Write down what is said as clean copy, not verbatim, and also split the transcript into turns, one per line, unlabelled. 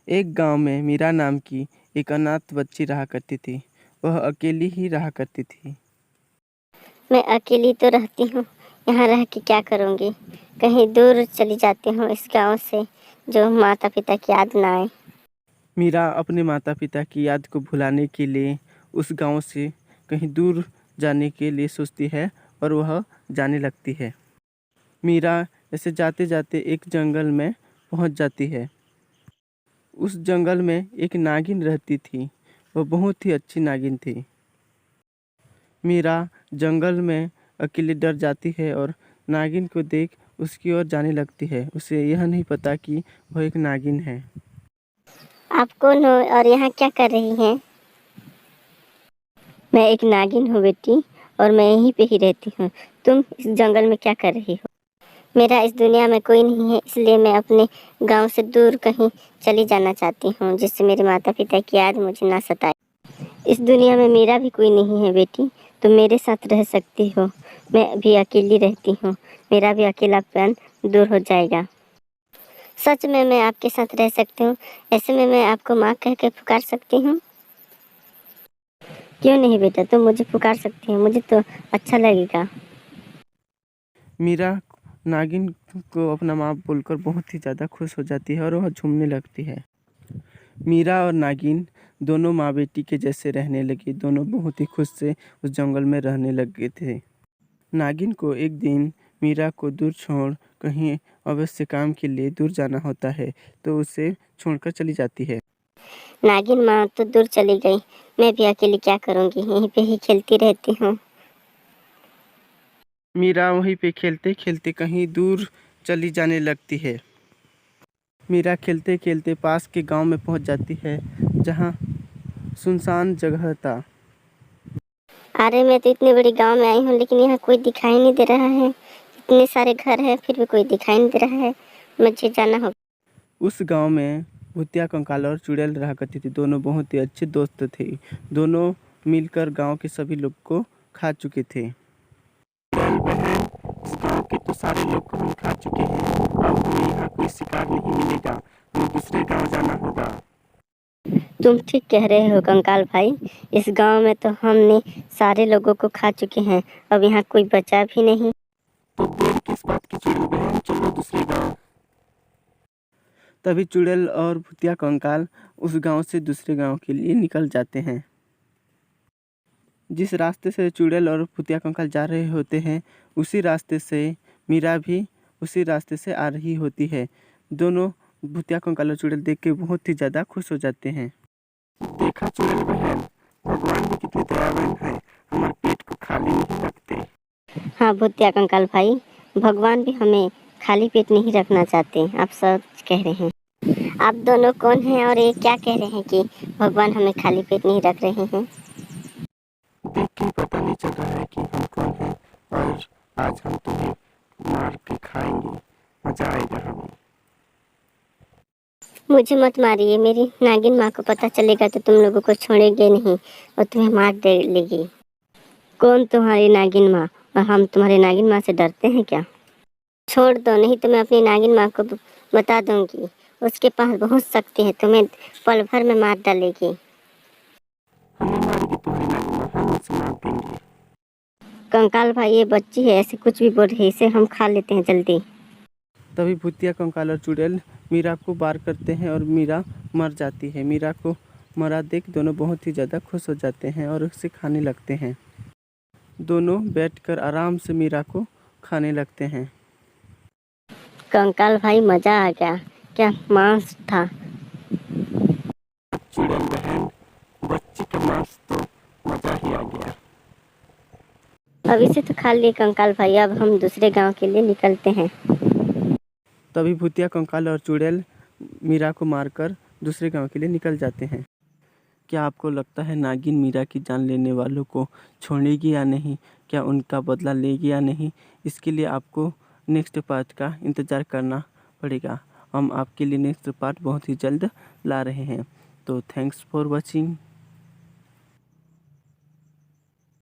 एक गांव में मीरा नाम की एक अनाथ बच्ची रहा करती थी। वह अकेली ही रहा करती थी।
मैं अकेली तो रहती हूँ, यहाँ रह के क्या करूँगी। कहीं दूर चली जाती हूँ इस गांव से, जो माता पिता की याद ना आए।
मीरा अपने माता पिता की याद को भुलाने के लिए उस गांव से कहीं दूर जाने के लिए सोचती है और वह जाने लगती है। मीरा ऐसे जाते जाते एक जंगल में पहुंच जाती है। उस जंगल में एक नागिन रहती थी। वह बहुत ही अच्छी नागिन थी। मीरा जंगल में अकेले डर जाती है और नागिन को देख उसकी ओर जाने लगती है। उसे यह नहीं पता कि वह एक नागिन है।
आप कौन हो और यहाँ क्या कर रही हैं? मैं एक नागिन हूँ बेटी, और मैं यहीं पे ही रहती हूँ। तुम इस जंगल में क्या कर रही हो? मेरा इस दुनिया में कोई नहीं है, इसलिए मैं अपने गांव से दूर कहीं चली जाना चाहती हूँ, जिससे मेरे माता पिता की याद मुझे ना सताए। इस दुनिया में मेरा भी कोई नहीं है बेटी, तुम मेरे साथ रह सकती हो। मैं भी अकेली रहती हूँ, मेरा भी अकेलापन दूर हो जाएगा। सच में मैं आपके साथ रह सकती हूँ। ऐसे में मैं आपको माँ कह के पुकार सकती हूँ। क्यों नहीं बेटा, तुम मुझे पुकार सकती हो, मुझे तो अच्छा लगेगा।
मीरा नागिन को अपना माँ बोलकर बहुत ही ज़्यादा खुश हो जाती है और वह झूमने लगती है। मीरा और नागिन दोनों माँ बेटी के जैसे रहने लगी। दोनों बहुत ही खुश से उस जंगल में रहने लगे थे। नागिन को एक दिन मीरा को दूर छोड़ कहीं अवश्य काम के लिए दूर जाना होता है, तो उसे छोड़कर चली जाती है।
नागिन माँ तो दूर चली गई, मैं भी अकेली क्या करूँगी, यहीं पे ही खेलती रहती हूँ।
मीरा वहीं पे खेलते खेलते कहीं दूर चली जाने लगती है। मीरा खेलते खेलते पास के गांव में पहुंच जाती है, जहां सुनसान जगह था।
अरे मैं तो इतनी बड़ी गांव में आई हूँ, लेकिन यहाँ कोई दिखाई नहीं दे रहा है। इतने सारे घर हैं, फिर भी कोई दिखाई नहीं दे रहा है। मुझे जाना होगा।
उस गांव में भूतिया कंकाल और चुड़ैल रहा करती थी। दोनों बहुत ही अच्छे दोस्त थे। दोनों मिलकर गांव के सभी लोग को खा चुके थे। बहन, इस गांव के तो सारे लोग को हम खा चुके हैं। अब हमें यहाँ कोई शिकार नहीं मिलेगा, हमें दूसरे गांव जाना होगा।
तुम ठीक कह रहे हो कंकाल भाई, इस गांव में तो हमने सारे लोगों को खा चुके हैं, अब यहाँ कोई बचा भी नहीं।
तो देर किस बात की चुड़ैल बहन, चलो दूसरे गांव। तभी चुड़ैल और भूतिया कंकाल उस गांव से दूसरे गांव के लिए निकल जाते हैं। जिस रास्ते से चुड़ैल और भूतिया कंकाल जा रहे होते हैं, उसी रास्ते से मीरा भी उसी रास्ते से आ रही होती है। दोनों भूतिया कंकाल और चुड़ैल देख के बहुत ही ज़्यादा खुश हो जाते हैं। देखा चुड़ैल बहन, भगवान भी कितने दयावान है, हमारे पेट को खाली नहीं रखते।
हाँ भूतिया कंकाल भाई, भगवान भी हमें खाली पेट नहीं रखना चाहते, आप सच कह रहे हैं। आप दोनों कौन हैं और ये क्या कह रहे हैं कि भगवान हमें खाली पेट नहीं रख रहे हैं?
देख के पता नहीं चल रहा है कि हम कौन हैं, और आज हम तुम्हें मार के खाएंगे, मजा आएगा हमें।
मुझे मत मारिए, मेरी नागिन माँ को पता चलेगा तो तुम लोगों को छोड़ेंगे नहीं और तुम्हें मार दे लेगी। कौन तुम्हारी नागिन माँ? और हम तुम्हारी नागिन माँ से डरते हैं क्या? छोड़ दो, नहीं तो मैं अपनी नागिन माँ को बता दूंगी। उसके पास बहुत शक्ति है, तुम्हें पल भर में मार डालेगी।
हमें मारेगी तुम्हारी नागिन माँ, हम उसे मार देंगे।
कंकाल भाई ये बच्ची है, ऐसे कुछ भी बोल रही है, इसे हम खा लेते हैं जल्दी।
तभी भूतिया कंकाल और चुड़ैल मीरा को वार करते हैं और मीरा मर जाती है। मीरा को मरा देख दोनों बहुत ही ज़्यादा खुश हो जाते हैं और उसे खाने लगते हैं। दोनों बैठकर आराम से मीरा को खाने लगते हैं।
कंकाल भाई मजा आ गया, क्या मांस था।
चुड़ैल बहन, बच्ची का मांस तो मजा ही आ गया।
अब इसे तो खा लिए कंकाल भाई, अब हम दूसरे गांव के लिए निकलते हैं।
तभी भूतिया कंकाल और चुड़ैल मीरा को मारकर दूसरे गांव के लिए निकल जाते हैं। क्या आपको लगता है नागिन मीरा की जान लेने वालों को छोड़ेगी या नहीं? क्या उनका बदला लेगी या नहीं? इसके लिए आपको नेक्स्ट पार्ट का इंतज़ार करना पड़ेगा। हम आपके लिए नेक्स्ट पार्ट बहुत ही जल्द ला रहे हैं। तो थैंक्स फॉर वॉचिंग।